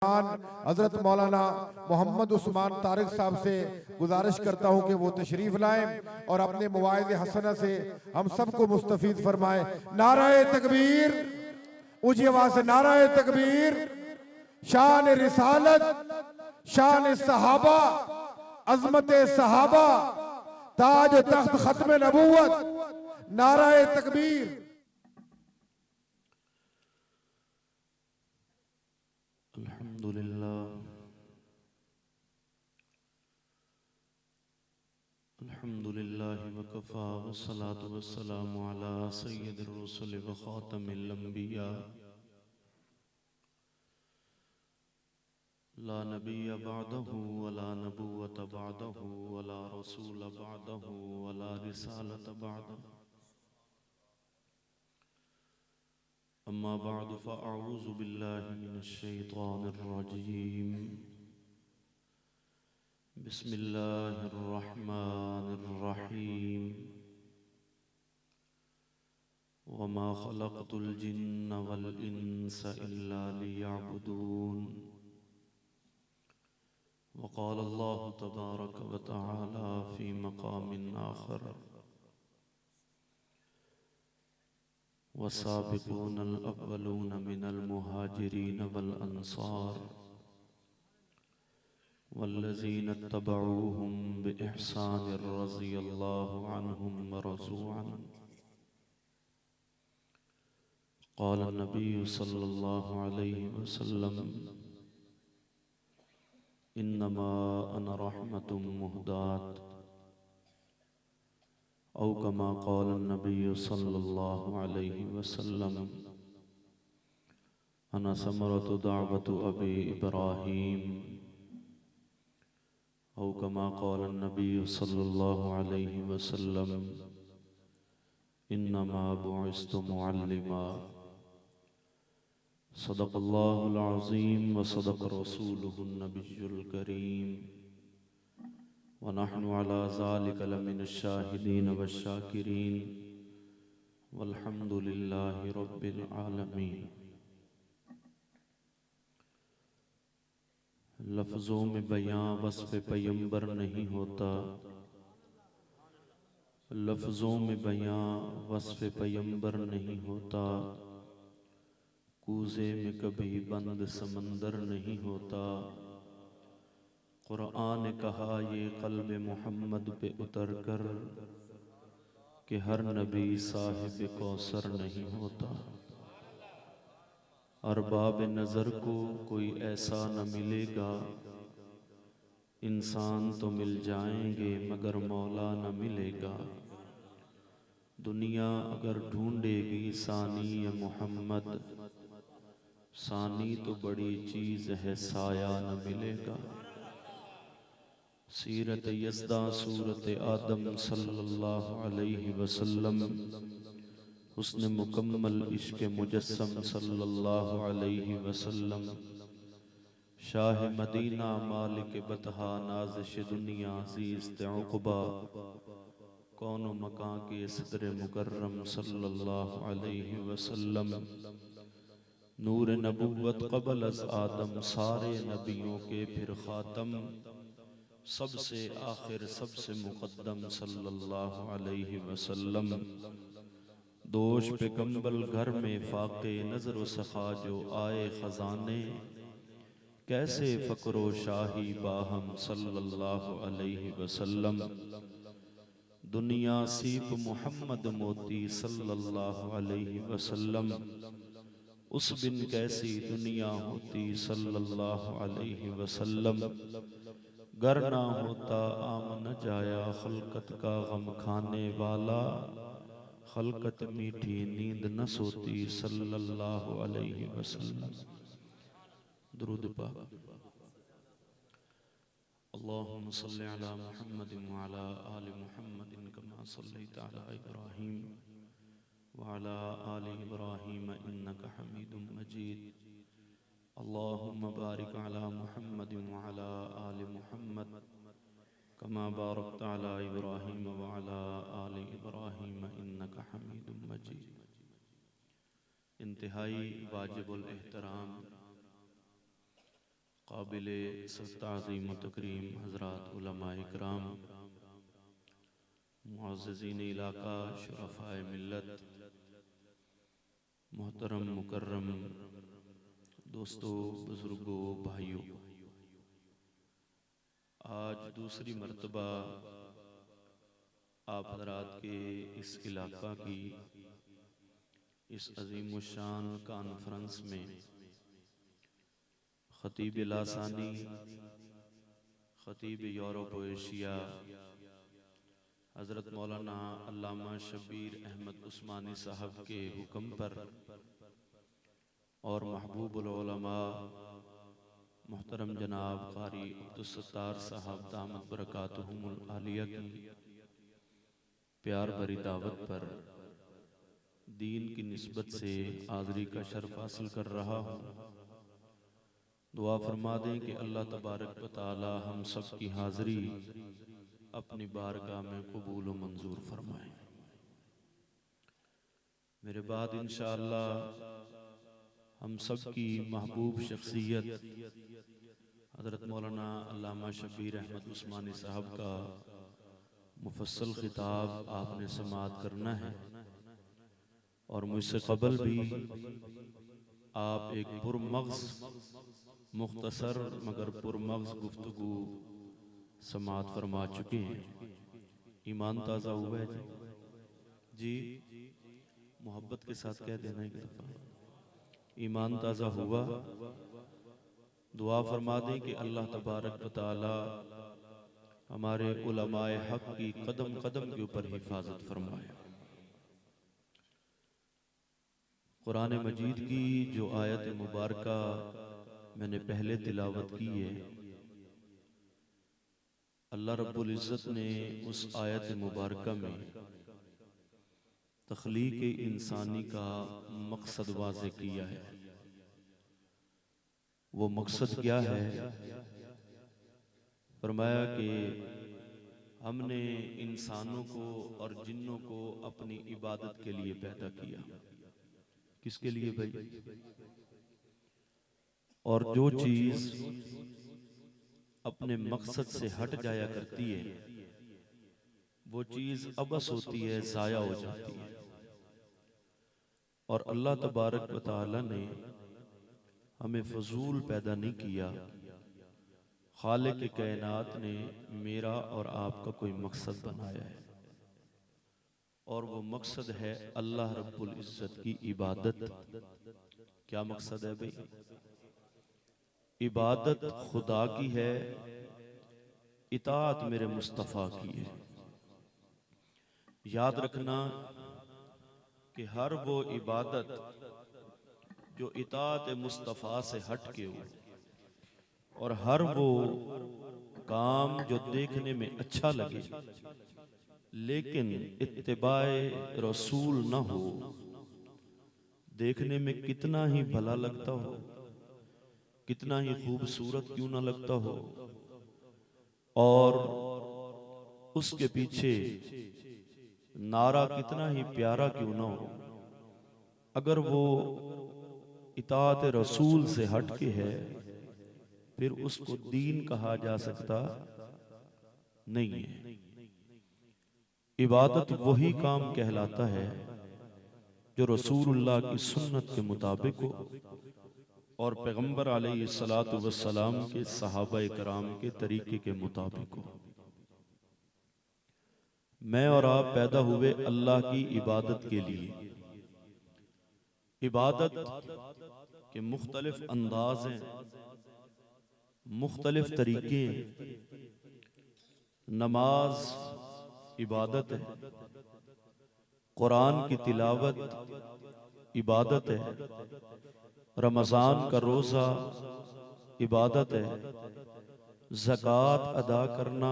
हजरत मौलाना मोहम्मद उस्मान तारिक साहब से गुजारिश करता हूं कि वो तशरीफ लाएं और अपने मवाइज़ हसना से हम सबको मुस्तफीद फरमाए। नाराए तकबीर, ऊंची आवाज से नाराए तकबीर। शान रिसालत, शान सहाबा, अजमत सहाबा, ताज तख्त खत्म नबूवत। नाराए तकबीर। अल्हम्दुलिल्लाह वकफ़ा वस्सलातु वस्सलामु अला सय्यिदिर रुसुल व ख़ातमिल अंबिया ला नबिय्य बअदहु वला नबुव्वत बअदहु वला रसूल बअदहु वला रिसालत बअदहु। अम्मा बअद फ़अऊज़ु बिल्लाहि मिनश शैतानिर रजीम। बिस्मिल्लाहिर्रहमानिर्रहीम। वमा खलक़तुल जिन्न वल इंस इल्ला लियअबुदून। वक़ाल अल्लाहु तबारक व तआला फ़ी मक़ामिन आख़र। वस्साबिक़ूनल अव्वलून मिनल मुहाजिरीन वल अंसार वल्लज़ीना इत्तबऊहुम बिइहसान रज़ियल्लाहु अन्हुम व रज़ू अन्हु। क़ाल नबिय्यु सल्लल्लाहु अलैहि वसल्लम इन्नमा अना रहमतुम मुहदात। औ कमा क़ाल नबिय्यु सल्लल्लाहु अलैहि वसल्लम अना समरतु दावतु अबी इब्राहीम। औ कमा क़ाल नबिय्यु सल्लल्लाहु अलैहि वसल्लम इन्नमा बुइस्तु मुअल्लिमा। सदक़ल्लाहुल अज़ीम व सदक़ रसूलुहुन नबियुल करीम व नहनु अला ज़ालिका लमिनश शाहिदीन वश्शाकिरीन वल्हम्दुलिल्लाहि रब्बिल आलमीन। लफ्ज़ों में बयां वस्फ़ पैगंबर नहीं होता, लफ्ज़ों में बयां वस्फ़ पैगंबर नहीं होता। कूज़े में कभी बंद समंदर नहीं होता। क़ुरआन ने कहा ये क़ल्ब मोहम्मद पे उतर कर कि हर नबी साहिब कौसर नहीं होता। अरबाब नज़र को कोई ऐसा न मिलेगा, इंसान तो मिल जाएंगे मगर मौला न मिलेगा। दुनिया अगर ढूंढेगी सानी या मोहम्मद, सानी तो बड़ी चीज़ है साया न मिलेगा। सीरत यज़दा सूरत आदम सल्लल्लाहु अलैहि वसल्लम, हुस्न मुकम्मल इश्क़ मुजस्सम सल्लल्लाहु अलैहि वसल्लम, शाह मदीना मालिक बतहा नाज़िश दुनिया ज़ीस्त उक़बा, कौन मकां के सदर मुकर्रम सल्लल्लाहु अलैहि वसल्लम, नूर नबुव्वत क़बल अज़ आदम सारे नबियों के फिर ख़ातम, सबसे आखिर सबसे मुक़द्दम सल्लल्लाहु अलैहि वसल्लम। दोष पे कंबल घर में फाक़े नज़र व सखा जो आए ख़ज़ाने, कैसे फ़क्रो शाही बाहम सल्लल्लाहु अलैहि वसल्लम। दुनिया सीप मोहम्मद मोती सल्लल्लाहु अलैहि वसल्लम, उस बिन कैसी दुनिया होती सल्लल्लाहु अलैहि वसल्लम। गर ना होता आम न जाया खलकत का गम खाने वाला, खलकत मीठी नींद न सोती सल्लल्लाहु अलैहि वसल्लम। दुरूद पाक। अल्लाहुम्मा सल्लि अला मुहम्मद व अला आलि मुहम्मद कमा सल्लैता अला इब्राहीम व अला आलि इब्राहीम इन्नका हमीदुम मजीद। अल्लाहुम्मा बारिक अला मुहम्मद व अला आलि मुहम्मद कमा बारकता अला इब्राहीम व अला आलि इब्राहीम इन्नका हमीदुम मजीद। इंतहाई वाजिबुल एहतराम काबिल ताज़ीम व तकरीम हज़रात उलमाए इकराम, मुअज़्ज़िज़ीन इलाका, शुरफ़ाए मिल्लत, मोहतरम मुकर्रम दोस्तों, बुज़ुर्गों, भाइयों, आज दूसरी मर्तबा आप हज़रात के इस इलाका की इस अज़ीम शान कॉन्फ्रेंस में ख़तीब लासानी, ख़तीब यूरोप व एशिया हज़रत मौलाना अल्लामा शब्बीर अहमद उस्मानी साहब के हुक्म पर और महबूबुल उलमा मोहतरम जनाब क़ारी अब्दुस्सत्तार साहब दामत बरकातुहुमुल आलिया की प्यार भरी दावत पर दीन की निस्बत से हाज़री का शर्फ हासिल कर रहा हूँ। दुआ फरमा दें कि अल्लाह तबारक व तआला हम सब की हाज़री अपनी बारगाह में कबूल व मंजूर फरमाए। मेरे बाद इंशाअल्लाह हम सब की महबूब शख्सियत हज़रत मौलाना अल्लामा शब्बीर अहमद उस्मानी साहब का मुफस्सल खिताब आपने समाअत करना है और मुझसे क़बल भी आप एक पुरमग़ज़ मुख्तसर मगर पुरमग़ज़ गुफ्तगू समाअत फरमा चुके हैं। ईमान ताज़ा हुआ है जी, मोहब्बत के साथ कह देना एक दफ़ा, ईमान ताज़ा हुआ। दुआ फरमा दें कि अल्लाह तबारक व तआला हमारे उलमाए हक़ की कदम कदम के ऊपर हिफाजत फरमाए। कुरान मजीद की जो आयत मुबारका मैंने पहले तिलावत की है, अल्लाह रब्बुल इज़्ज़त ने उस आयत मुबारका में तख्लीक़ इंसानी का मकसद वाज़े किया है। वो मकसद क्या है? फरमाया कि हमने इंसानों को और जिन्नों को अपनी इबादत के लिए पैदा किया। किसके लिए भाई? और जो चीज अपने मकसद से हट जाया करती है वो चीज अबस होती है, जाया हो जाती है। और अल्लाह तबारक व तआला ने हमें फजूल पैदा नहीं किया। खालिक कायनात ने मेरा और आपका कोई मकसद बनाया है और वो मकसद है अल्लाह रब्बुल इज़्ज़त की इबादत। क्या मकसद है भाई? इबादत खुदा की है, इताअत मेरे मुस्तफ़ा की है। याद रखना कि हर वो इबादत जो इताअत मुस्तफ़ा से हट के हो और हर वो काम जो देखने में अच्छा लगे लेकिन इत्तिबाए रसूल न हो, देखने में कितना ही भला लगता हो, कितना ही खूबसूरत क्यों ना लगता हो, और उसके पीछे नारा कितना ही प्यारा क्यों ना हो, अगर वो इताअत रसूल से हट के है फिर उसको दीन कहा जा सकता नहीं है। इबादत वही काम कहलाता है जो रसूलुल्लाह की सुन्नत के मुताबिक हो और पैगंबर अलैहिस्सलातु वस्सलाम के सहाबा कराम के तरीके के मुताबिक हो। मैं और आप पैदा हुए अल्लाह की इबादत के लिए। इबादत के मुख्तलिफ अंदाज हैं, मुख्तलिफ तरीके हैं। नमाज इबादत है, कुरान की तिलावत इबादत है, रमज़ान का रोज़ा इबादत है, ज़कात अदा करना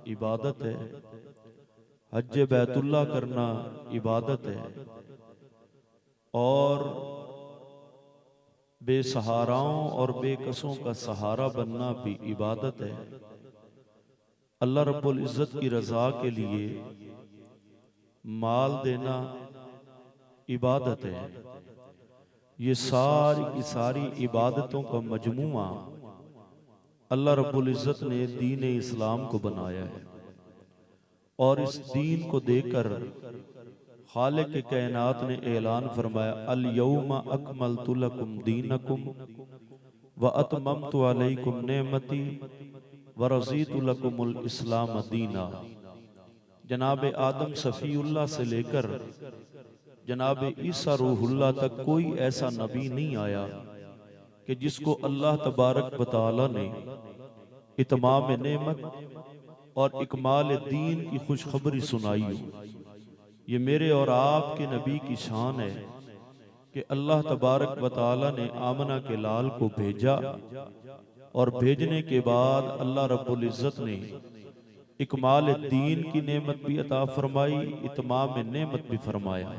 इबादत है, हज बैतुल्लाह करना इबादत है, और बेसहाराओं और बेकसों का सहारा बनना भी इबादत है। अल्लाह रब्बुल इज़्ज़त की रज़ा के लिए माल देना इबादत है। ये सारी की सारी इबादतों का मजमुआ अल्लाह रब्बुल इज़्ज़त ने दीन इस्लाम को बनाया है और इस दीन को देकर खालिक कायनात ने ऐलान फरमाया अल यौमा अकमलतु लकुम दीनकुम व अतममतु अलैकुम नेमती व रज़ीतु लकुमुल इस्लाम दीना। जनाब आदम सफ़ीउल्लाह से लेकर जनाब ईसा रूहुल्लाह तक कोई ऐसा नबी नहीं आया कि जिसको अल्लाह तबारक व तआला ने इतमाम नेमत और इकमाल दीन की खुशखबरी सुनाई हो। ये मेरे और आपके नबी की शान है कि अल्लाह तबारक व तआला ने आमना के लाल को भेजा और भेजने के बाद अल्लाह रब्बुल इज़्ज़त ने इकमाल दीन की नेमत भी अता फरमाई, इतमाम नेमत भी फरमाया।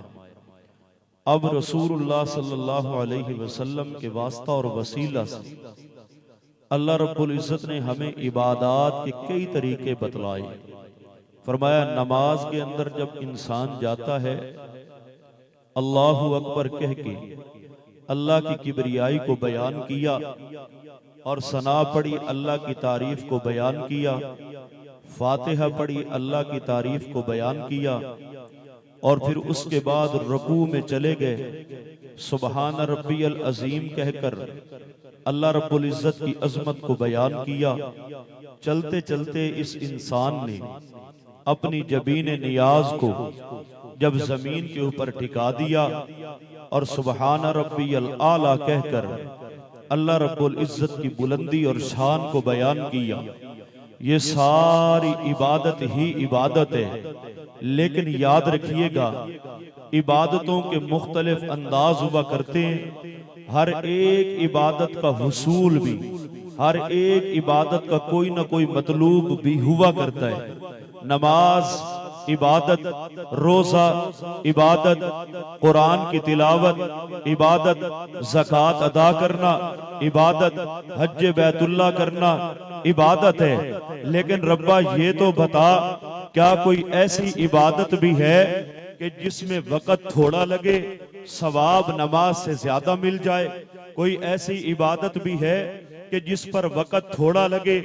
अब रसूलुल्लाह सल्लल्लाहु अलैहि वसल्लम के वास्ता और वसीला से अल्लाह रब्बुल इज़्ज़त ने हमें इबादात के कई तरीके बतलाए। फरमाया नमाज के अंदर जब इंसान जाता है अल्लाहु अकबर कह के अल्लाह की किबरियाई को बयान किया और सना पढ़ी, अल्लाह की तारीफ को बयान किया, फातिहा पढ़ी, अल्लाह की तारीफ को बयान किया और फिर उसके बाद रुकू में चले गए, सुबहान रब्बियल अजीम कहकर अल्लाह रब्बुल इज़्ज़त की अजमत को बयान किया। चलते चलते इस इंसान ने अपनी जबीन नियाज को जब जमीन के ऊपर टिका दिया और सुबहान रब्बियल आला कहकर अल्लाह रब्बुल इज़्ज़त की बुलंदी और शान को बयान किया। ये सारी इबादत ही इबादत है, लेकिन याद रखिएगा इबादतों के मुख्तलिफ अंदाज हुआ करते हैं। हर एक इबादत का हुसूल भी, हर एक इबादत का कोई ना कोई मतलूब भी हुआ करता है। नमाज इबादत, रोजा इबादत, कुरान की तिलावत इबादत, ज़कात अदा करना इबादत, हज बैतुल्लाह करना इबादत है। लेकिन रब्बा ये तो बता, क्या कोई ऐसी इबादत भी है कि जिसमें वक़्त थोड़ा लगे सवाब नमाज से ज्यादा मिल जाए? कोई ऐसी इबादत भी है कि जिस पर वक़्त थोड़ा लगे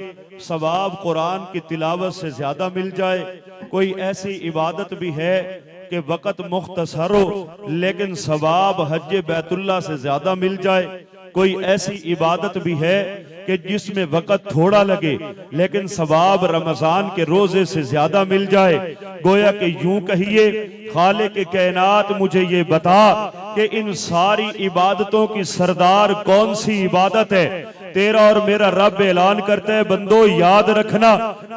सवाब कुरान की तिलावत से ज्यादा मिल जाए? कोई ऐसी इबादत भी है कि वक़्त मुख्तसर हो लेकिन सवाब हज बैतुल्लाह से ज्यादा मिल जाए? कोई ऐसी इबादत भी है कि जिसमें वक़्त थोड़ा लगे लेकिन सवाब रमजान के रोजे से ज्यादा मिल जाए? गोया कि यूं कहिए खालिक कायनात मुझे ये बता कि इन सारी इबादतों की सरदार कौन सी इबादत है? तेरा और मेरा रब ऐलान करता है बंदो याद रखना,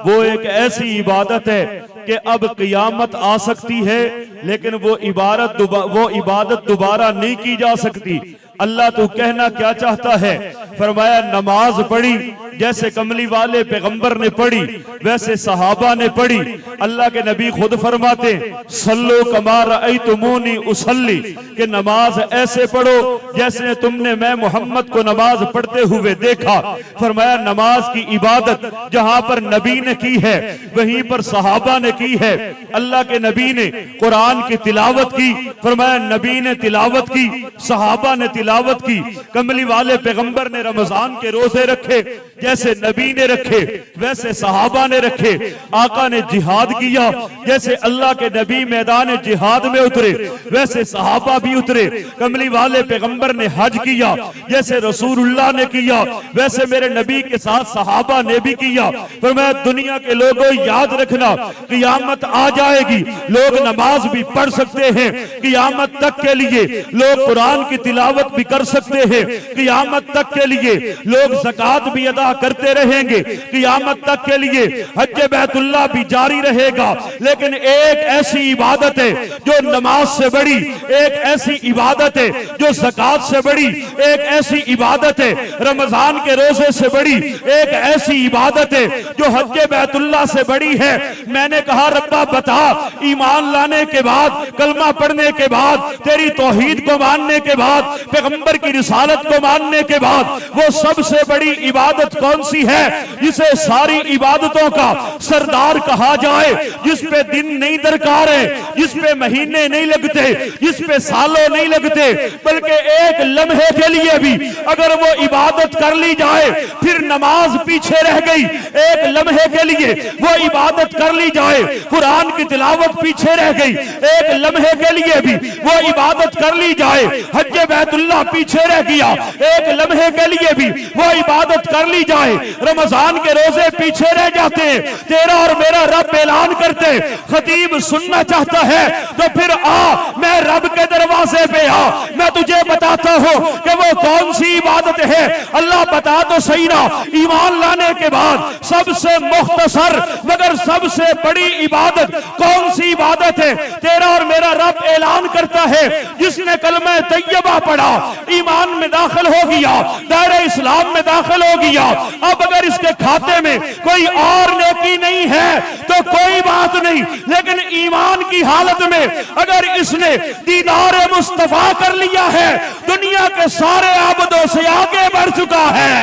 वो एक ऐसी इबादत है कि अब क़यामत आ सकती है लेकिन वो इबादत दोबारा नहीं की जा सकती। अल्लाह तो कहना क्या चाहता है? फरमाया नमाज पढ़ी जैसे कमली वाले पैगंबर ने पढ़ी वैसे सहाबा ने पढ़ी। अल्लाह के नबी खुद फरमाते सल्लो कमा रअयतुमूनी उसल्ली, कि नमाज ऐसे पढ़ो जैसे तुमने मैं मोहम्मद को नमाज पढ़ते हुए देखा। फरमाया नमाज की इबादत जहां पर नबी ने की है वहीं पर सहाबा ने की है। अल्लाह के नबी ने कुरान की तिलावत की, फरमाया नबी ने तिलावत की, सहाबा ने तिलावत की। कमली वाले पैगंबर ने रमजान के रोजे रखे जैसे नबी ने रखे वैसे सहाबा ने रखे। आका ने जिहाद किया जैसे अल्लाह के नबी मैदान जिहाद में उतरे वैसे सहाबा भी उतरे। कमली वाले पैगंबर ने हज किया जैसे रसूलुल्लाह ने किया वैसे मेरे नबी के साथ सहाबा ने भी किया। पर मैं दुनिया के लोगों याद रखना क़यामत आ जाएगी, लोग नमाज भी पढ़ सकते हैं, क़यामत तक के लिए लोग कुरान की तिलावत भी कर सकते हैं, क़यामत तक के लिए लोग ज़कात भी अदा करते रहेंगे, क़यामत तक के लिए हज बैतुल्लाह भी जारी रहेगा। लेकिन एक ऐसी इबादत है जो नमाज से बड़ी, एक ऐसी इबादत है जो ज़कात से बड़ी, एक ऐसी इबादत है रमजान के रोजे से बड़ी, एक ऐसी इबादत है जो हज बैतुल्लाह से बड़ी है। मैंने कहा रब्बा बता, ईमान लाने के बाद, कलमा पढ़ने के बाद, तेरी तौहीद को मानने के बाद, पैगंबर की रिसालत को मानने के बाद वो सबसे बड़ी इबादत कौन सी है जिसे सारी इबादतों का सरदार कहा जाए, जिस पे दिन नहीं दरकार है, जिस पे महीने नहीं लगते, जिस पे सालों नहीं लगते, बल्कि एक लम्हे के लिए भी अगर वो इबादत कर ली जाए, फिर नमाज पीछे रह गई, एक लम्हे के लिए वो इबादत कर ली जाए, कुरान की तिलावत पीछे रह गई, एक लम्हे के लिए भी वो इबादत कर ली जाए, हज बैतुल्लाह पीछे रह गया, एक लम्हे के लिए भी वो इबादत कर ली जाए, रमजान के रोजे पीछे रह जाते हैं, तेरा और मेरा रब ऐलान करते, खतीब सुनना चाहता है तो फिर आ, मैं रब के दरवाजे पे आ, मैं तुझे बताता हूं कि वो कौन सी इबादत है। अल्लाह बता तो सही ना, ईमान लाने के बाद सबसे मुख्तसर मगर सबसे बड़ी इबादत कौन सी इबादत है? तेरा और मेरा रब ऐलान करता है, जिसने कलमा तैयबा पढ़ा, ईमान में दाखिल हो गया, दायरे इस्लाम में दाखिल हो गया, अब अगर इसके खाते में कोई और नेकी नहीं है तो कोई बात नहीं, लेकिन ईमान की हालत में अगर इसने दीदार मुस्तफा कर लिया है, दुनिया के सारे आबदों से आगे बढ़ चुका है।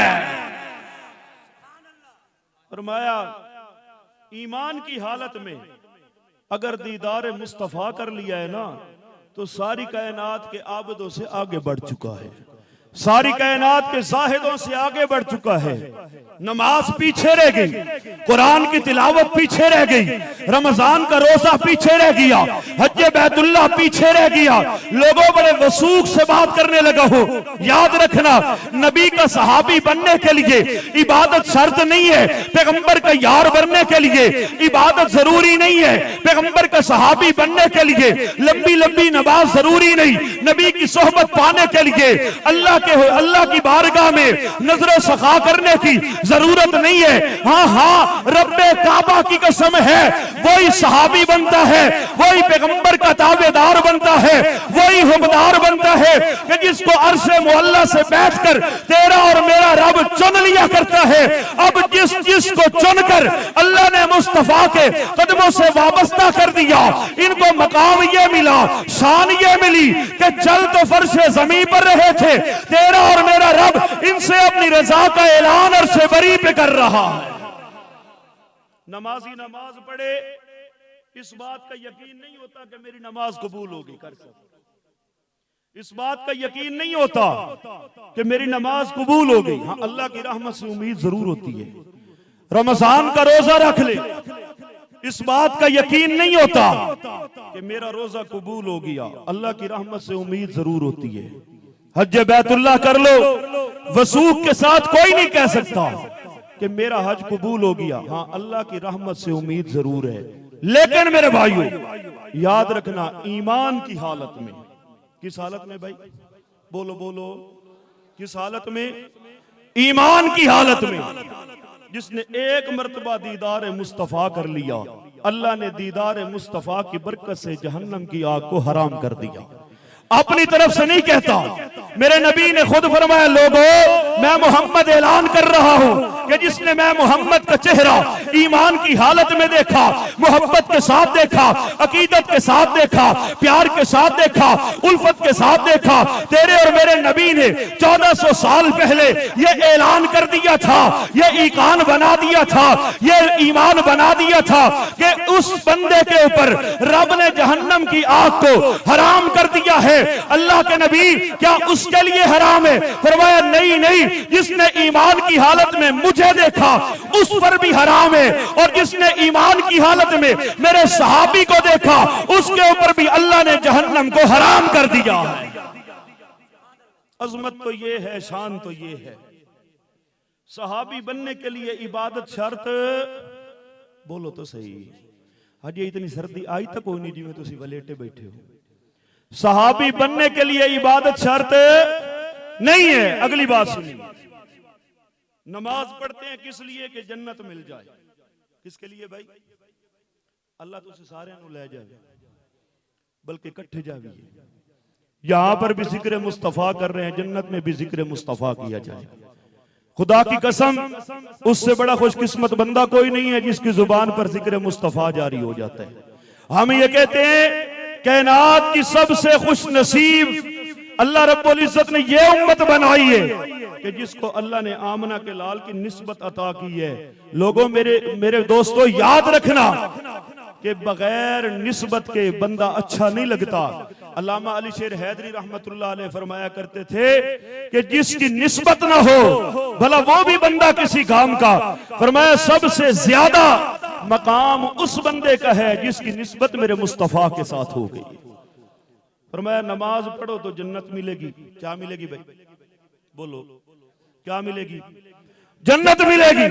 फरमाया ईमान की हालत में अगर दीदार मुस्तफा कर लिया है ना, तो सारी कायनात के आबदों से आगे बढ़ चुका है, सारी कायनात के जाहिदों से आगे बढ़ चुका है। नमाज पीछे रह गई, कुरान की तिलावत पीछे रह गई, रमजान का रोजा पीछे रह गया, हज बैतुल्लाह पीछे रह गया। लोगों बड़े वसूख से बात करने लगा हो, याद रखना, नबी का सहाबी बनने के लिए इबादत शर्त नहीं है, पैगंबर का यार बनने के लिए इबादत जरूरी नहीं है, पैगंबर का सहाबी बनने के लिए लंबी लंबी नमाज जरूरी नहीं, नबी की सोहबत पाने के लिए अल्लाह की बारगाह में नजर सखा करने की जरूरत नहीं है। हाँ हाँ, रब्बे काबा की कसम है, वही सहाबी बनता है, वही पैगंबर का ताबेदार बनता है, वही हुक्मदार बनता है कि जिसको अर्शे मुअल्ला से बैठकर तेरा और मेरा रब चुन लिया करता है। अब जिसको चुनकर अल्लाह ने मुस्तफा के कदमों से वाबस्ता कर दिया, इनको मकाम ये मिला, शान ये मिली कि चल तो फर्शे जमीन पर रहे थे, तेरा और मेरा रब इनसे अपनी रजा का ऐलान और से बरी पे कर रहा है। नमाजी नमाज पढ़े, इस बात का यकीन नहीं होता कि मेरी नमाज कबूल होगी, कर सकते, इस बात का यकीन नहीं होता कि मेरी नमाज कबूल हो गई। हाँ, अल्लाह की रहमत से उम्मीद जरूर होती है। रमजान का रोजा रख ले, इस बात का यकीन नहीं होता कि मेरा रोजा कबूल हो गया, अल्लाह की रहमत से उम्मीद जरूर होती है। हज बैतुल्लाह कर लो, वसूख के साथ कोई नहीं कह सकता कि मेरा हज कबूल हो गया। हाँ, अल्लाह की रहमत से उम्मीद जरूर है, लेकिन मेरे भाइयों याद रखना, ईमान की हालत में, किस हालत में भाई, बोलो बोलो, किस हालत में? ईमान की हालत में। जिसने एक मर्तबा दीदार मुस्तफा कर लिया, अल्लाह ने दीदार मुस्तफा की बरकत से जहन्नम की आग को हराम कर दिया। अपनी तरफ से नहीं कहता, मेरे नबी ने खुद फरमाया, लोगों मैं मोहम्मद ऐलान कर रहा हूं कि जिसने मैं मोहम्मद का चेहरा ईमान की हालत में देखा, मोहब्बत के साथ देखा, अकीदत के साथ देखा, प्यार के साथ देखा, उल्फत के साथ देखा, तेरे और मेरे नबी ने 1400 साल पहले यह ऐलान कर दिया था, यह ईकान बना दिया था, यह ईमान बना दिया था कि उस बंदे के ऊपर रब ने जहन्नम की आग को हराम कर दिया है। अल्लाह के नबी क्या उसके लिए हराम है? फरमाया नहीं नहीं, जिसने ईमान की हालत में मुझे देखा उस पर भी हराम है, और जिसने ईमान की हालत में मेरे सहाबी को देखा उसके ऊपर भी अल्लाह ने जहन्नम को हराम कर दिया। अजमत तो ये है, शान तो ये है। सहाबी बनने के लिए इबादत शर्त, बोलो तो सही, आज ये इतनी सर्दी आई तक कोई नहीं जिਵੇਂ ਤੁਸੀਂ वलेटे बैठे हो। सहाबी बनने के लिए इबादत शर्त नहीं है। अगली बात सुनिए, नमाज पढ़ते हैं किस लिए? कि जन्नत मिल जाए। किसके लिए भाई? अल्लाह तुझे सारे ले जाए, बल्कि इकट्ठे जाए। यहां पर भी जिक्र मुस्तफा कर रहे हैं, जन्नत में भी जिक्र मुस्तफा किया जाए। खुदा की कसम, उससे बड़ा खुशकिस्मत बंदा कोई नहीं है जिसकी जुबान पर जिक्र मुस्तफा जारी हो जाता है। हम ये कहते हैं कायनात की सबसे खुश नसीब अल्लाह रब्बुल इज्जत ने ये उम्मत बनाई है कि जिसको अल्लाह ने आमना के लाल की निस्बत अता की है। लोगों, मेरे दोस्तों, याद रखना कि बगैर निस्बत के बंदा अच्छा नहीं लगता। अल्लामा अली शेर हैदरी रहमतुल्लाह अलैह फरमाया करते थे कि जिसकी निस्बत ना हो भला वो भी बंदा किसी काम का। फरमाया सबसे ज्यादा मकाम उस बंदे का है जिसकी निस्बत मेरे मुस्तफा के साथ हो गई। फरमाया नमाज पढ़ो तो जन्नत मिलेगी। क्या मिलेगी भाई? बोलो, क्या मिलेगी? जन्नत मिलेगी।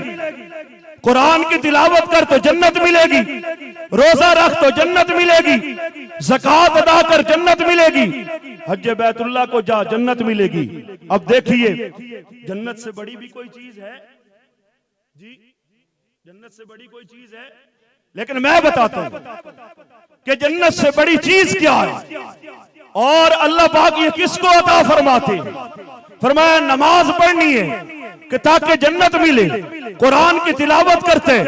कुरान की तिलावत कर तो जन्नत मिलेगी। रोजा रख तो जन्नत मिलेगी। ज़कात अदा कर जन्नत मिलेगी। हज बैतुल्लाह को जा जन्नत मिलेगी। अब देखिए, जन्नत से बड़ी भी कोई चीज है जी? जन्नत से बड़ी कोई चीज है? लेकिन मैं बताता हूं कि जन्नत से बड़ी चीज क्या है और अल्लाह पाक ये किसको अता फरमाते हैं। फरमाया नमाज पढ़नी है कि ताकि जन्नत मिले। कुरान की तिलावत करते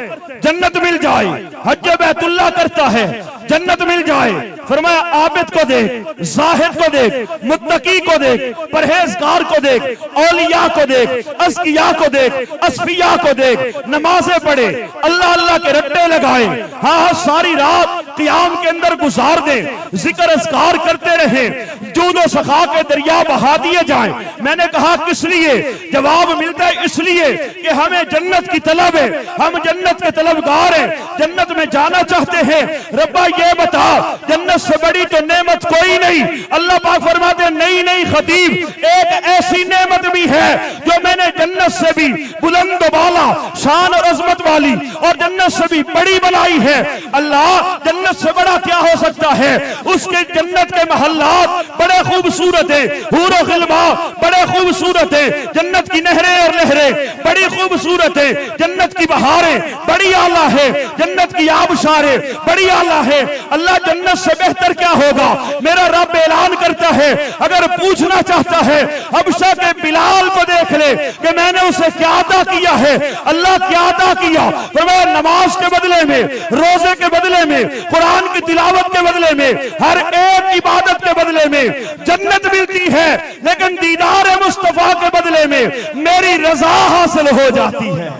जन्नत मिल जाए। हज बैतुल्लाह करता है जन्नत मिल जाए। फरमाया आबिद को देख, जाहिद को देख, मुत्तकी को देख, परहेजगार को देख, औलिया को देख, अस्किया को देख, अस्फिया को देख, नमाजें पढ़े, अल्लाह अल्लाह के रट्टे लगाए, हाँ सारी रात क़ियाम के अंदर गुजार दे, जिक्र अस्कार करते रहे, जूदो सखा के दरिया बहा दिए जाएं। मैंने कहा किस लिए? जवाब मिलता है इसलिए कि हमें जन्नत की तलब है, हम जन्नत के तलबगार हैं, जन्नत में जाना चाहते हैं। रब्बा ये बता, जन्नत से बड़ी तो नेमत कोई नहीं। अल्लाह पाक फरमाते हैं नहीं नहीं खतीब, एक ऐसी नेमत भी है जो मैंने जन्नत से भी बुलंद वाला, शान और अजमत वाली और जन्नत से भी बड़ी बनाई है। अल्लाह, जन्नत से बड़ा क्या हो सकता है? उसके जन्नत के महल्लात बड़े खूबसूरत है, हूर और गिलमा बड़े खूबसूरत है, जन्नत की नहरें और लहरें बड़ी खूबसूरत है, जन्नत की बहारें बड़ी आला है, जन्नत की आबशारें बड़ी आला है। अल्लाह, जन्नत से बेहतर क्या होगा? मेरा रब ऐलान करता है, अगर पूछना चाहता है हबशा के बिलाल को देख ले कि मैंने उसे क्या अता किया है। अल्लाह क्या अता किया? फरमाया नमाज के बदले में, रोजे के बदले में, कुरान की तिलावत के बदले में, हर एक इबादत के बदले में जन्नत मिलती है, लेकिन दीदार मुस्तफा के बदले में मेरी रजा हासिल हो जाती है।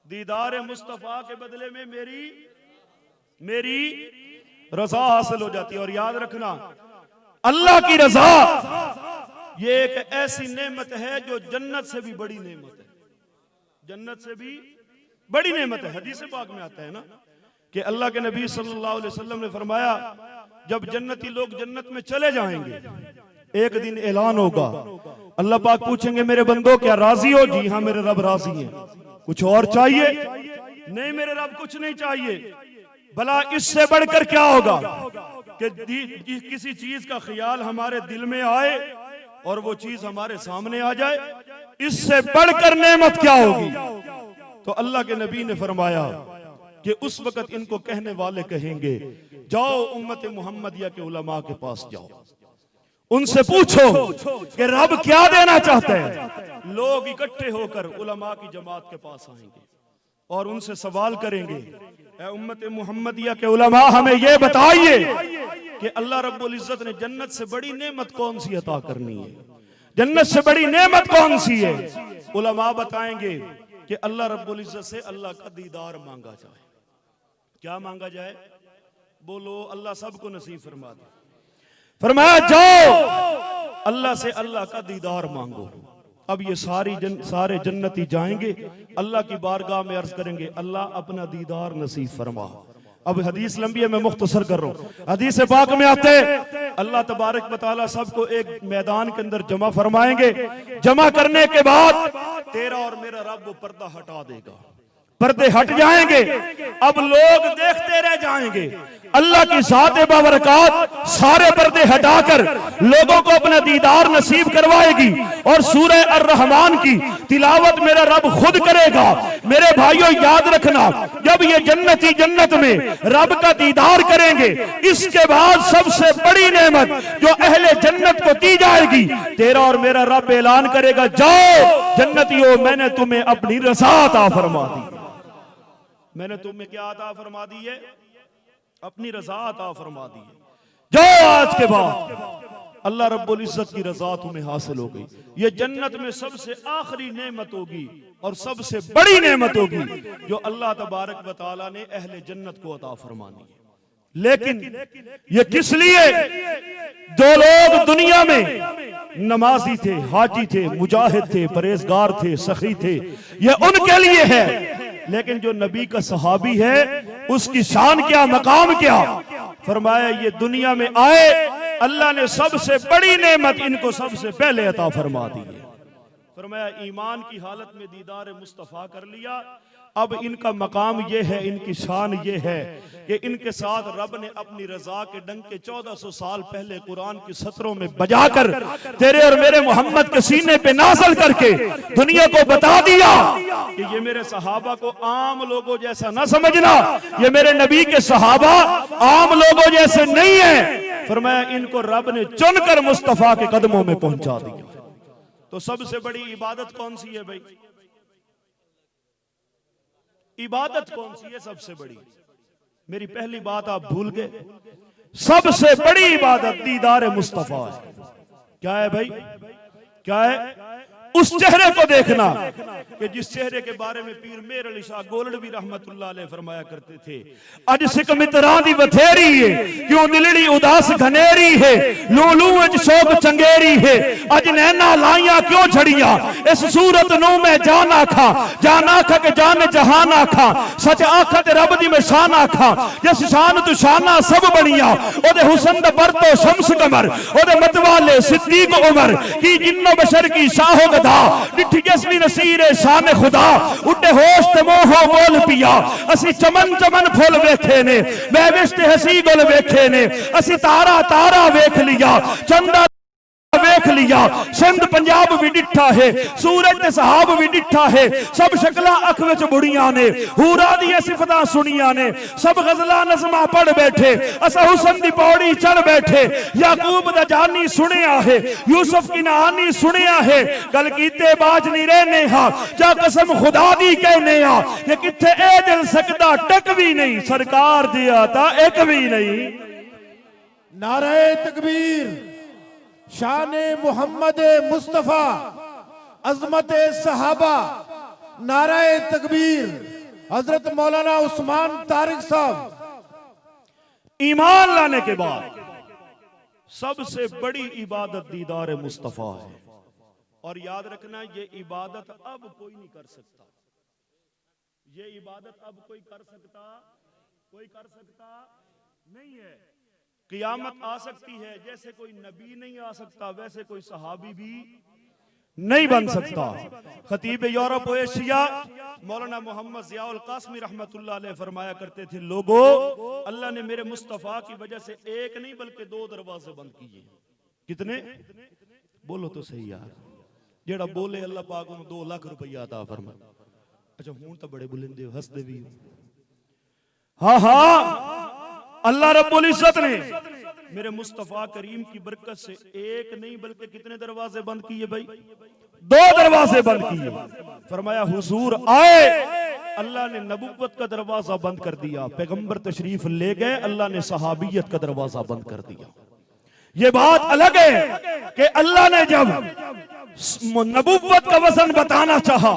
दीदार मुस्तफा के बदले में मेरी रजा हासिल हो जाती है। और याद रखना, अल्लाह की रजा ये एक ऐसी नेमत है जो जन्नत से भी बड़ी नेमत है। जन्नत से भी बड़ी नेमत है। हदीस पाक में आता है ना कि अल्लाह के नबी सल्लल्लाहु अलैहि वसल्लम ने फरमाया, जब जन्नती लोग जन्नत में चले जाएंगे, एक दिन ऐलान होगा, अल्लाह पाक पूछेंगे मेरे बंदो क्या राजी हो? जी हाँ मेरे रब राजी है। कुछ और चाहिए? नहीं मेरे रब कुछ नहीं चाहिए। भला इससे बढ़कर क्या होगा कि किसी चीज का ख्याल हमारे दिल में आए और वो चीज हमारे सामने आ जाए? इससे बढ़कर नेमत क्या होगी? तो अल्लाह के नबी ने फरमाया कि उस वक्त इनको कहने वाले कहेंगे, जाओ उम्मत मुहम्मदिया के उलमा के पास जाओ, उनसे पूछो कि रब क्या देना चाहते हैं। लोग इकट्ठे होकर उलमा की जमात के पास आएंगे और उनसे सवाल करेंगे, ऐ उम्मत मुहम्मदिया के उलमा हमें यह बताइए कि अल्लाह रब्बुल इज्जत ने जन्नत से बड़ी नेमत कौन सी अता करनी है? जन्नत से बड़ी नेमत कौन सी है? उलमा बताएंगे कि अल्लाह रब्बुल इज्जत से अल्लाह का दीदार मांगा जाए। क्या मांगा जाए? बोलो, अल्लाह सबको नसीब फरमा दे। फरमाया जाओ अल्लाह से अल्लाह का दीदार मांगो। अब ये सारे जन्नती जाएंगे, अल्लाह की बारगाह में अर्ज करेंगे, अल्लाह अपना दीदार नसीब फरमा। अब हदीस लंबी है, मैं मुख्तसर कर रहा हूँ। हदीस पाक में आते अल्लाह तबारक व तआला सबको एक मैदान के अंदर जमा फरमाएंगे। जमा करने के बाद तेरा और मेरा रब वो पर्दा हटा देगा, पर्दे हट जाएंगे। अब लोग देखते रह जाएंगे। अल्लाह की ज़ात बाबरकात सारे पर्दे हटाकर लोगों को अपना दीदार नसीब करवाएगी और सूरह अर्रहमान की तिलावत मेरा रब खुद करेगा। मेरे भाइयों याद रखना, जब ये जन्नती जन्नत में रब का दीदार करेंगे, इसके बाद सबसे बड़ी नेमत जो अहले जन्नत को दी जाएगी, तेरा और मेरा रब ऐलान करेगा, जाओ जन्नतियों मैंने तुम्हें अपनी रज़ा अता फरमा दी। मैंने तुम्हें क्या अता फरमा दी है? अपनी रज़ा अता फरमा दी है। जाओ आज के बाद अल्लाह रब्बुल इज्जत की रजा तुम्हें हासिल हो गई। ये जन्नत में सबसे आखिरी नेमत होगी और सबसे बड़ी नेमत होगी जो अल्लाह तबारक व तआला ने अहले जन्नत को अता फरमानी है। लेकिन ये किस लिए? जो लोग दुनिया में नमाजी थे, हाजी थे, मुजाहिद थे, परहेजगार थे, सखी थे, ये उनके लिए है। लेकिन जो नबी का सहाबी है उसकी शान क्या, मकाम क्या? फरमाया ये दुनिया में आए, अल्लाह ने सबसे बड़ी नेमत इनको सबसे पहले अता फरमा दी है। फरमाया ईमान की हालत में दीदार मुस्तफा कर लिया। अब इनका मकाम ये है, इनकी शान ये है कि इनके साथ रब ने अपनी रजा के डंके 1400 साल पहले कुरान की सत्रों में बजाकर तेरे और मेरे मोहम्मद के सीने पे नाज़िल करके दुनिया को बता दिया कि ये मेरे सहाबा को आम लोगों जैसा ना समझना, ये मेरे नबी के सहाबा आम लोगों जैसे नहीं है। फरमाया इनको रब ने चुनकर मुस्तफा के कदमों में पहुंचा दिया। तो सबसे बड़ी इबादत कौन सी है भाई? इबादत कौन सी है सबसे बड़ी? मेरी पहली बात आप भूल गए। सबसे बड़ी इबादत दीदार मुस्तफा है। क्या है भाई? क्या है? उस चेहरे को देखना कि जिस चेहरे के बारे में पीर मेर अली शाह गोलड़वी रहमतुल्लाह अलैह फरमाया करते थे, अज सिक मित्रां दी बथेरी है, क्यों दिलड़ी उदास घनेरी है, लूलू विच शोक चंगेरी है, अज नैना लाइयां क्यों छड़ियां, इस सूरत नू मैं जान आखा, जान आखा के जान जहान आखा, सच आखा ते रब दी मैं शान आखा, जिस शान तू शाना सब बनिया, ओदे हुस्न दा बरतो शम्स कमर, ओदे मतवाले सिद्दीक उमर, की जिन्नो बशर की शाहो डिठी जस्मी नसीर शान खुदा, उड्डे होश ते मोहो बोल पिया, असी चमन चमन फुल वेखे ने, मैं विश्ते हसी गुल वेखे ने, असी तारा तारा वेख लिया, चंदा वेख लिया, सिंध पंजाब भी डिठा है, सूरज ते सहाब भी डिठा है, सब शक्ला अख विच बुढ़ियां ने, हूरा दी सिफतां सुनिया ने, सब गजला नज़मा पढ़ बैठे, असा हुसन दी पौड़ी चढ़ बैठे, याकूब दा जानी सुनिया है, यूसुफ की नहानी सुनिया है, गल कीते बाज नहीं रहने हा, जा कसम खुदा दी कहने हा, ये किथे ए दिल सकदा टक भी नहीं, सरकार दिया ता एक भी नहीं। नारे तकबीर, शाने मोहम्मद मुस्तफा, अजमत सहाबा, नाराए तकबीर, हजरत मौलाना उस्मान तारिक साहब। ईमान लाने के बाद सबसे बड़ी इबादत दीदार मुस्तफा है। और याद रखना ये इबादत अब कोई नहीं कर सकता, ये इबादत अब कोई कर सकता नहीं है। क़यामत आ सकती है, जैसे कोई नबी नहीं आ सकता वैसे कोई सहाबी भी नहीं बन सकता। खतीब यूरोप व एशिया मौलाना मोहम्मद ज़ियाउल कासमी रहमतुल्लाह अलैह फरमाया करते थे, लोगो अल्लाह ने मेरे मुस्तफ़ा की वजह से एक नहीं बल्कि 2 दरवाजे बंद किए। कितने? बोलो तो सही यार। जेड़ा बोले अल्लाह पाक को 2 लाख रुपया अता फरमा। अच्छा हूं तो बड़े बुलंदे हंसदे भी। हाँ हाँ, अल्लाह रब्बुल इज्जत ने मेरे मुस्तफा करीम की बरकत से एक नहीं बल्कि कितने दरवाजे बंद किए भाई? 2 दरवाजे बंद किए। फरमाया हुजूर आए, अल्लाह ने नबुव्वत का दरवाजा बंद कर दिया, पैगंबर तशरीफ ले गए, अल्लाह ने सहाबियत का दरवाजा बंद कर दिया। ये बात अलग है कि अल्लाह ने जब नबुव्वत का वजन बताना चाहा,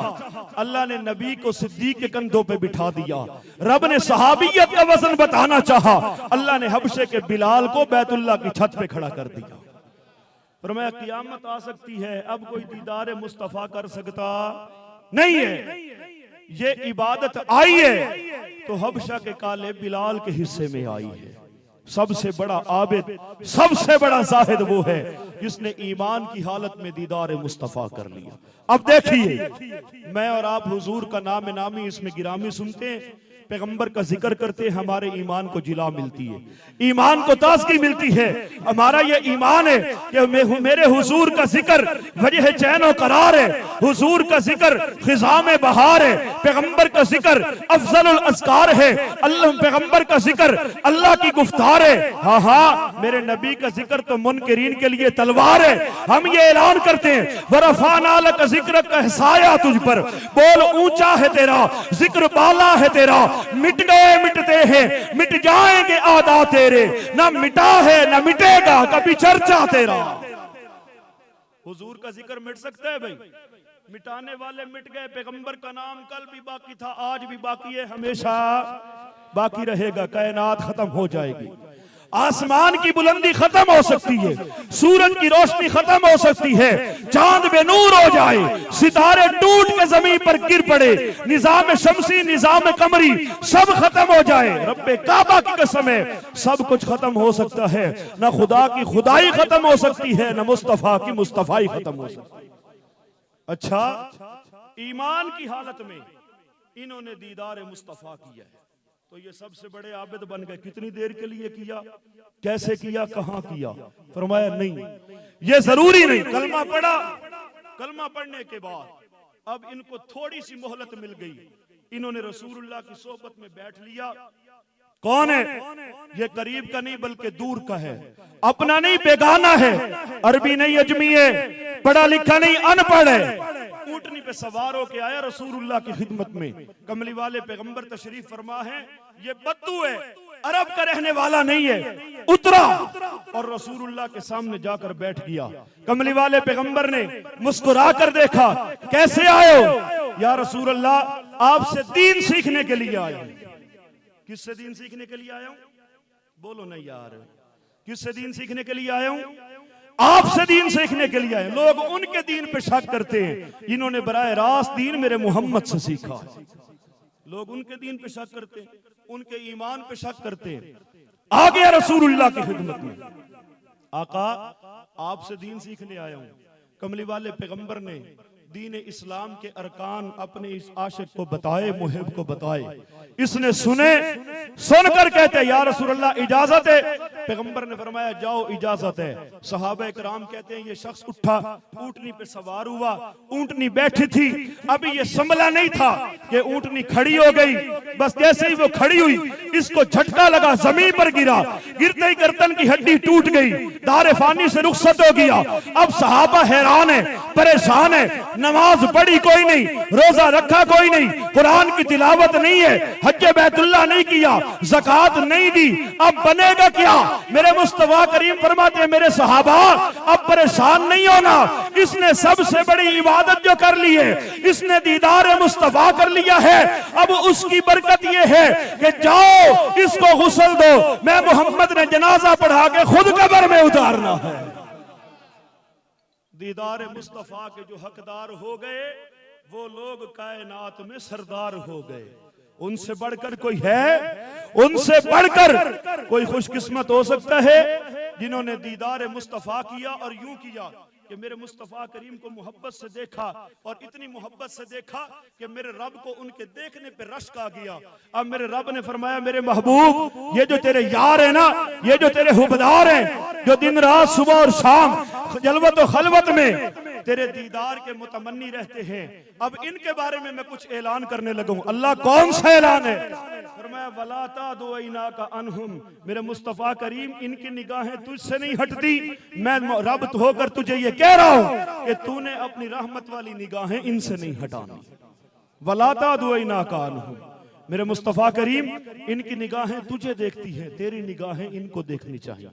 अल्लाह ने नबी को सिद्दीक के कंधों पे बिठा दिया। रब ने सहाबियत का वजन बताना चाहा, अल्लाह ने हबशे के बिलाल को बैतुल्लाह की छत पे खड़ा कर दिया। फरमाया क़यामत आ सकती है, अब कोई दीदार मुस्तफा कर सकता नहीं है। ये इबादत आई है तो हबशा के काले बिलाल के हिस्से में आई है। सबसे बड़ा आबिद, सबसे बड़ा जाहिद वो है जिसने ईमान की हालत में दीदार मुस्तफा कर लिया। अब देखिए, मैं और आप हुजूर का नाम नामी इसमें गिरामी सुनते हैं, पैगंबर का जिक्र करते हैं, हमारे ईमान को जिला मिलती है, ईमान को ताजगी मिलती है। हमारा ये ईमान है कि मेरे हुजूर का जिक्र वजह चैन और करार है, हुजूर का जिक्र खिज़ा में बहार है, पैगंबर का जिक्र अफजलुल अस्कार है, अल्लाह पैगंबर का जिक्र अल्लाह की गुफ्तार है। हाँ हाँ, मेरे नबी का जिक्र तो मुनकिरीन के लिए तलवार है। हम ये ऐलान करते हैं, वरफ़अना लक ज़िक्रक, एहसाया तुझ पर, बोल ऊंचा है तेरा जिक्र, बाला है तेरा, मिट गए मिटते हैं, मिट जाएंगे आदा तेरे, ना मिटा है ना मिटेगा कभी चर्चा तेरा। हुजूर का जिक्र मिट सकता है भाई? मिटाने वाले मिट गए, पैगंबर का नाम कल भी बाकी था, आज भी बाकी है, हमेशा बाकी रहेगा। कायनात खत्म हो जाएगी, आसमान की बुलंदी खत्म हो सकती है, सूरज की रोशनी खत्म हो सकती है, चांद बेनूर हो जाए, सितारे टूट के जमीन पर गिर पड़े, निजाम शमसी निजाम कमरी सब खत्म हो जाए, रब्बे काबा की कसम है सब कुछ खत्म हो सकता है। ना खुदा की खुदाई खत्म हो सकती है, ना मुस्तफा की मुस्तफाई खत्म हो सकती है। अच्छा, ईमान की हालत में इन्होंने दीदार मुस्तफा किया है, तो ये सबसे बड़े आबिद बन गए। कितनी देर के लिए किया, कैसे किया, कहां किया? फरमाया नहीं, ये जरूरी नहीं। कलमा पढ़ा, कलमा पढ़ने के बाद अब इनको थोड़ी सी मोहलत मिल गई, इन्होंने रसूलुल्लाह की सोहबत में बैठ लिया। कौन है ये? करीब का नहीं बल्कि दूर का है, अपना नहीं बेगाना है, अरबी नहीं अजमी है, पढ़ा लिखा नहीं अनपढ़ है। ऊंटनी पे सवार होके आया रसूलुल्लाह की खिदमत में, कमली वाले पैगंबर तशरीफ फरमा है, ये बद्दू है, अरब का रहने वाला नहीं है। उतरा और रसूलुल्लाह के सामने जाकर बैठ गया। कमली वाले पैगंबर ने मुस्कुरा कर देखा, कैसे आए हो? या रसूलुल्लाह, आपसे दीन सीखने के लिए आया। किससे दीन सीखने के लिए आया हूं? बोलो नहीं यार, किससे दीन सीखने के लिए आया हूं? आपसे दीन सीखने के लिए आए। लोग उनके दीन पे शक करते हैं, इन्होंने बराह रास्त दीन मेरे मोहम्मद से सीखा। लोग उनके दीन पे शक करते हैं, उनके ईमान पे शक करते हैं। आ गया रसूलुल्लाह की खिदमत में, आका आपसे दीन सीखने आया हूं। कमली वाले पैगंबर ने दीन इस्लाम के अरकान अपने इस आशिक को बताए, मुहिब को बताए। इसने सुने, सुनकर कहते या रसूलल्लाह इजाजत है। पैगंबर ने फरमाया जाओ इजाजत है। सहाबा इकराम कहते हैं ये शख्स उठा, ऊंटनी पे सवार हुआ, ऊंटनी बैठी थी, अभी ये संभला नहीं था कि ऊंटनी खड़ी हो गई। बस जैसे ही वो खड़ी हुई, इसको झटका लगा, जमीन पर गिरा, गिरते ही गर्दन की हड्डी टूट गई, दारे फानी से रुखसत हो गया। अब सहाबा हैरान है, परेशान है, नमाज पढ़ी कोई नहीं, रोजा रखा कोई नहीं, कुरान की तिलावत नहीं है, हज बैतुल्लाह नहीं किया, ज़कात नहीं दी, अब बनेगा क्या? मेरे मुस्तफा करीम फरमाते हैं मेरे सहाबा अब परेशान नहीं होना, इसने सबसे बड़ी इबादत जो कर ली है, इसने दीदार मुस्तफा कर लिया है। अब उसकी बरकत यह है कि जाओ इसको गुस्ल दो, मैं मोहम्मद ने जनाजा पढ़ा के खुद कब्र में उतारना है। दीदार मुस्तफा के जो हकदार हो गए वो लोग कायनात में सरदार हो गए। उनसे बढ़कर कोई है? उनसे बढ़कर कोई खुशकिस्मत हो सकता है जिन्होंने दीदार मुस्तफा किया और यूं किया कि मेरे मुस्तफा करीम को मोहब्बत से देखा और इतनी मोहब्बत से देखा कि मेरे रब को उनके देखने पे रश्क आ गया। अब मेरे रब ने फरमाया मेरे महबूब, ये जो तेरे यार है ना, ये जो तेरे हुबदार हैं, जो दिन रात सुबह और शाम जलवत और खलवत में तेरे दीदार के मुतमन्नी रहते हैं, अब इनके बारे में मैं कुछ ऐलान करने लगा हूं। अल्लाह कौन सा ऐलान है? फरमाया वला तादुइना का अनहुम, मेरे मुस्तफा करीम इनकी निगाहें तुझसे नहीं हटती। मैं रब होकर तुझे ये कह रहा हूं कि तूने अपनी रहमत वाली निगाहें इनसे नहीं हटानी। वला तादुइना का अनहुम, मेरे मुस्तफा करीम इनकी निगाहें तुझे देखती हैं, तेरी निगाहें इनको देखनी चाहिए।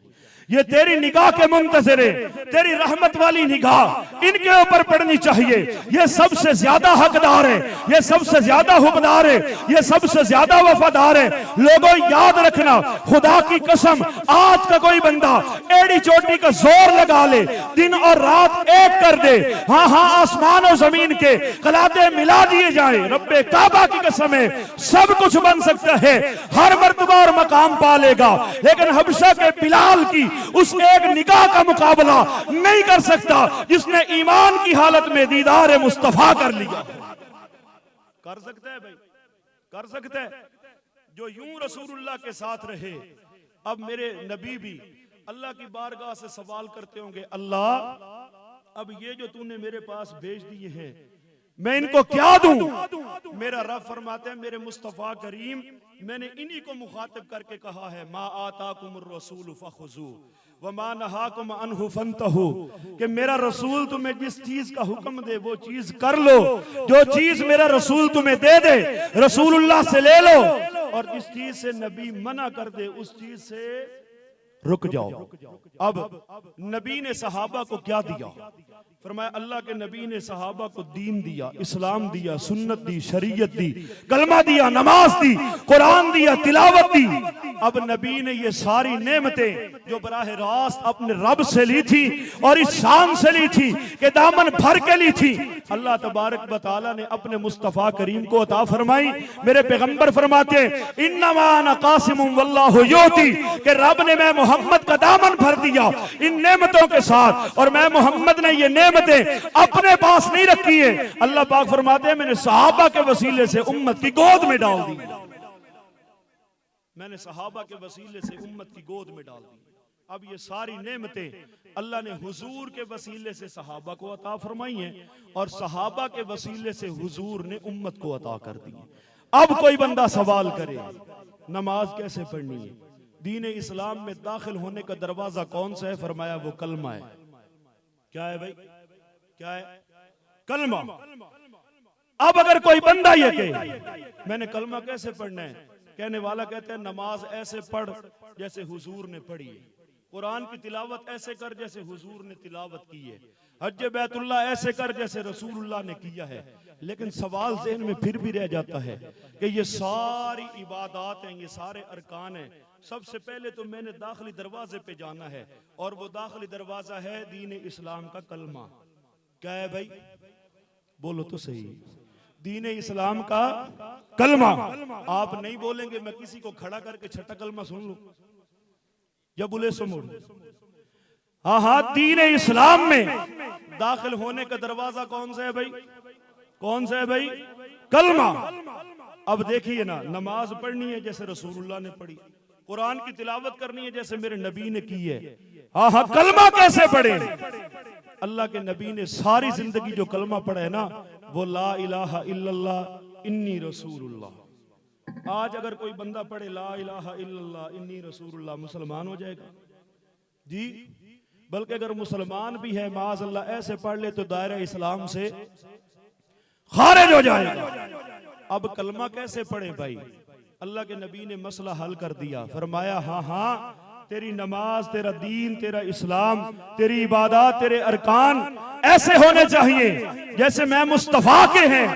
ये तेरी निगाह के मुंतज़िर है, तेरी रहमत वाली निगाह इनके ऊपर पड़नी चाहिए। ये सबसे ज्यादा हकदार है, ये सबसे ज्यादा हुक्मदार है, ये सबसे ज्यादा वफादार है। लोगों याद रखना, खुदा की कसम आज का कोई बंदा एड़ी चोटी का जोर लगा ले, दिन और रात एक कर दे, हाँ हाँ आसमान और जमीन के कलाते मिला दिए जाए, रब्बे काबा की कसम है सब कुछ बन सकता है, हर मर्तबा और मकाम पा लेगा। लेकिन हबशा के बिलाल की उस एक निगाह का मुकाबला नहीं कर सकता जिसने ईमान की हालत में दीदार मुस्तफा कर लिया। कर सकता है भाई, कर सकता है जो यूं रसूलुल्लाह के साथ रहे। अब मेरे नबी भी अल्लाह की बारगाह से सवाल करते होंगे, अल्लाह अब ये जो तूने मेरे पास भेज दिए हैं मैं इनको क्या दूं? मेरा रब फरमाते हैं मेरे मुस्तफा करीम मैंने इन्हीं को मुखातिब करके कहा है, मा आताकुमुर रसूल फखुजू व मा नहाकुम अन्हु फंतहू, कि मेरा रसूल तुम्हें जिस चीज का हुक्म दे वो चीज कर लो, जो चीज मेरा रसूल तुम्हें दे दे रसूलुल्लाह से ले लो। और जिस चीज से नबी मना कर दे उस चीज से रुक जाओ। अब नबी ने सहाबा को क्या दिया? फरमाया अल्लाह के नबी ने सहाबा को दीन दिया, इस्लाम दिया, सुन्नत दी, शरीयत दी, कलमा दिया, नमाज दी, कुरान दिया, तिलावत दी। अब नबी ने ये सारी नेमतें जो बराह रास्त अपने रब से ली थी और इस शान से ली थी कि दामन भर के ली थी, अल्लाह तबारक व तआला ने अपने मुस्तफा करीम को अता फरमाई। मेरे पैगंबर फरमाते इन्नमा अना कासिमुम वल्लाहु युती, कि रब ने मैं मोहम्मद का दामन भर दिया इन नेमतों के साथ, और मैं मोहम्मद ने ये नेमतें अपने पास नहीं रखी है। अल्लाह पाक फरमाते हैं मैंने सहाबा के वसीले से उम्मत की गोद में डाल दी, मैंने सहाबा के वसीले से उम्मत की गोद में डाल दी। अब ये सारी नेमतें अल्लाह ने हुजूर के वसीले से सहाबा को अता फरमाई हैं और सहाबा के वसीले से हुजूर ने उम्मत को अता कर दी। अब कोई बंदा सवाल करे नमाज कैसे पढ़नी है, दीन इस्लाम में दाखिल होने का दरवाजा कौन सा है? फरमाया वो कलमा है। क्या है भाई? क्या है? कलमा। अब अगर कोई बंदा ये कहे मैंने कलमा कैसे पढ़ना है, कहने वाला कहता है नमाज ऐसे पढ़ जैसे हुजूर ने पढ़ी है, कुरान की तिलावत ऐसे कर जैसे हुजूर ने तिलावत की है, हज बैतुल्लाह ऐसे कर जैसे रसूलुल्लाह ने किया है। लेकिन सवाल ज़हन में फिर भी रह जाता है कि ये सारी इबादत हैं, ये सारे अरकान हैं, सबसे पहले तो मैंने दाखिली दरवाजे पे जाना है और वो दाखिली दरवाजा है दीन इस्लाम का कलमा। क्या है भाई? बोलो तो सही। दीन इस्लाम का कलमा। आप नहीं बोलेंगे, मैं किसी को खड़ा करके छठा कलमा सुन लूं या बुले सुमुड़? हाँ हाँ, दीन इस्लाम में दाखिल होने का दरवाजा कौन सा है भाई? कौन सा है भाई? कलमा। अब देखिए ना, नमाज पढ़नी है जैसे रसूलुल्लाह ने पढ़ी, कुरान की तिलावत करनी है जैसे मेरे नबी ने की है। हाँ हाँ, कलमा कैसे पढ़े? अल्लाह के नबी ने सारी जिंदगी जो कलमा पढ़ा है ना, वो ला इलाहा इल्लल्लाह इन्नी रसूलुल्लाह। आज अगर कोई बंदा पढ़े ला इलाहा इल्लल्लाह इन्नी रसूलुल्लाह, मुसलमान हो जाएगा जी? बल्कि अगर मुसलमान भी है माज़ अल्लाह ऐसे पढ़ ले तो दायरा इस्लाम से खारिज हो जाएगा। अब कलमा कैसे पढ़े भाई? अल्लाह के नबी ने मसला हल कर दिया, फरमाया हाँ हाँ, तेरी नमाज, तेरा दीन, तेरा इस्लाम, तेरी इबादत, तेरे अरकान ऐसे होने चाहिए जैसे मैं मुस्तफा के हैं,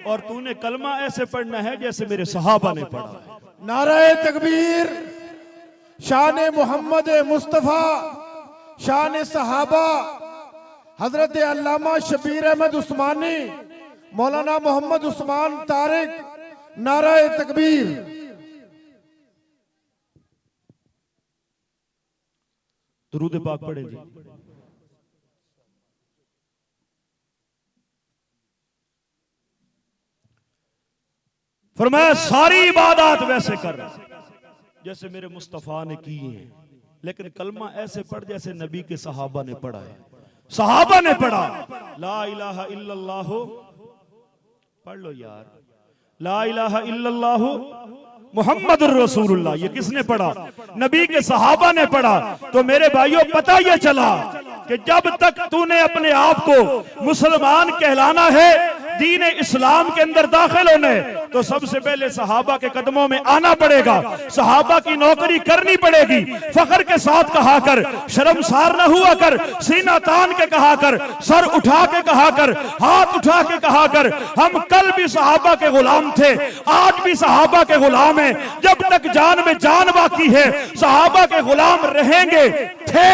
और तूने कलमा ऐसे पढ़ना है जैसे मेरे सहाबा ने पढ़ा है। नारे तकबीर, शान मोहम्मद मुस्तफा, शान सहाबा, हजरत अल्लामा शबीर अहमद उस्मानी, मौलाना मोहम्मद उस्मान तारिक, नारे तकबीर। दुरूद पाक पढ़े जी। फरमाया सारी इबादत वैसे कर जैसे मेरे मुस्तफा ने की है, लेकिन कलमा ऐसे पढ़ जैसे नबी के सहाबा ने पढ़ा है। सहाबा ने पढ़ा ला इलाहा इल्लल्लाह, पढ़ लो यार, ला इलाहा इल्लल्लाह मुहम्मदुर रसूलुल्लाह। ये किसने पढ़ा? नबी के सहाबा ने पढ़ा। तो मेरे भाइयों, पता ये चला कि जब तक तूने अपने आप को मुसलमान कहलाना है, दीन इस्लाम के अंदर दाखिल होने, तो सबसे पहले सहाबा के कदमों में आना पड़ेगा, सहाबा की नौकरी करनी पड़ेगी। फख्र के साथ कहा कर, शर्मसार न हुआ कर, सीना तान के कहा कर, सर उठा के कहा कर, हाथ उठा के कहा कर, हम कल भी सहाबा के गुलाम थे, आज भी सहाबा के गुलाम हैं। जब तक जान में जान बाकी है, सहाबा के गुलाम रहेंगे, थे,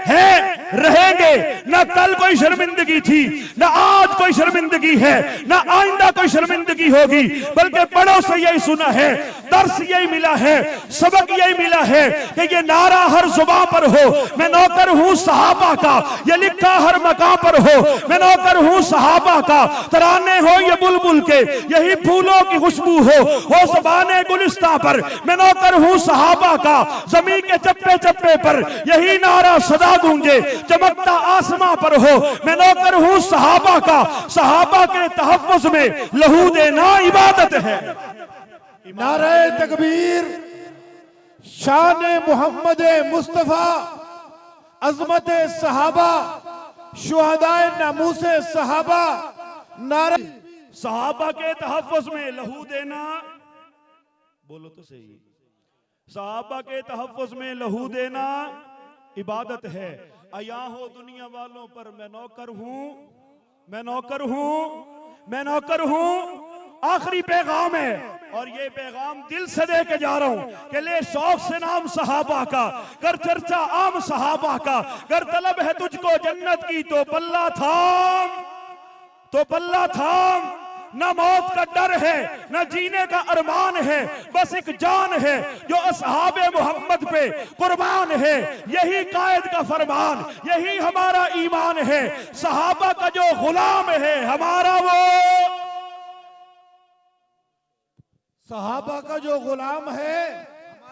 हैं, रहेंगे। न कल कोई शर्मिंदगी थी, न आज कोई शर्मिंदगी है, न आइंदा कोई शर्मिंदगी होगी। बल्कि बड़ों से यही सुना है, दर्स यही मिला है, सबक यही मिला है कि ये नारा हर जुबान पर हो, मैं नौकर हूं सहाबा का, ये लिखा हर मकाम पर हो, मैं नौकर हूं सहाबा का। तराने हो ये बुलबुल के, यही फूलों की खुशबू हो ज़बाने गुलिस्तां पर, मैं नौकर हूं सहाबा का। ज़मीन के चप्पे चप्पे पर यही नारा सदा गूंजे, चमकता आसमां पर हो, मैं नौकर हूं सहाबा का। सहाबा के तहफ़्फ़ुज़ में लहू देना इबादत है। नारे तकबीर, शान मोहम्मद मुस्तफा, अजमत सहाबा, शुहदाए नामूसे सहाबा। नारे सहाबा के तहफ़्फ़ुज़ में लहू देना बोलो तो सही। सहाबा के तहफ़्फ़ुज़ में लहू देना इबादत है। अया हो दुनिया वालों पर मैं नौकर हूं, मैं नौकर हूं, मैं नौकर हूं। आखिरी पैगाम है और ये पैगाम दिल से दे के जा रहा हूं कि ले शौक से नाम सहाबा का, कर चर्चा आम सहाबा का। कर तलब है तुझको जन्नत की तो पल्ला थाम, तो पल्ला थाम। ना मौत का डर है ना जीने का अरमान है, बस एक जान है जो असहाबे मोहम्मद पे कुर्बान है। यही कायद का फरमान, यही हमारा ईमान है। सहाबा का जो गुलाम है हमारा वो, सहाबा का जो गुलाम है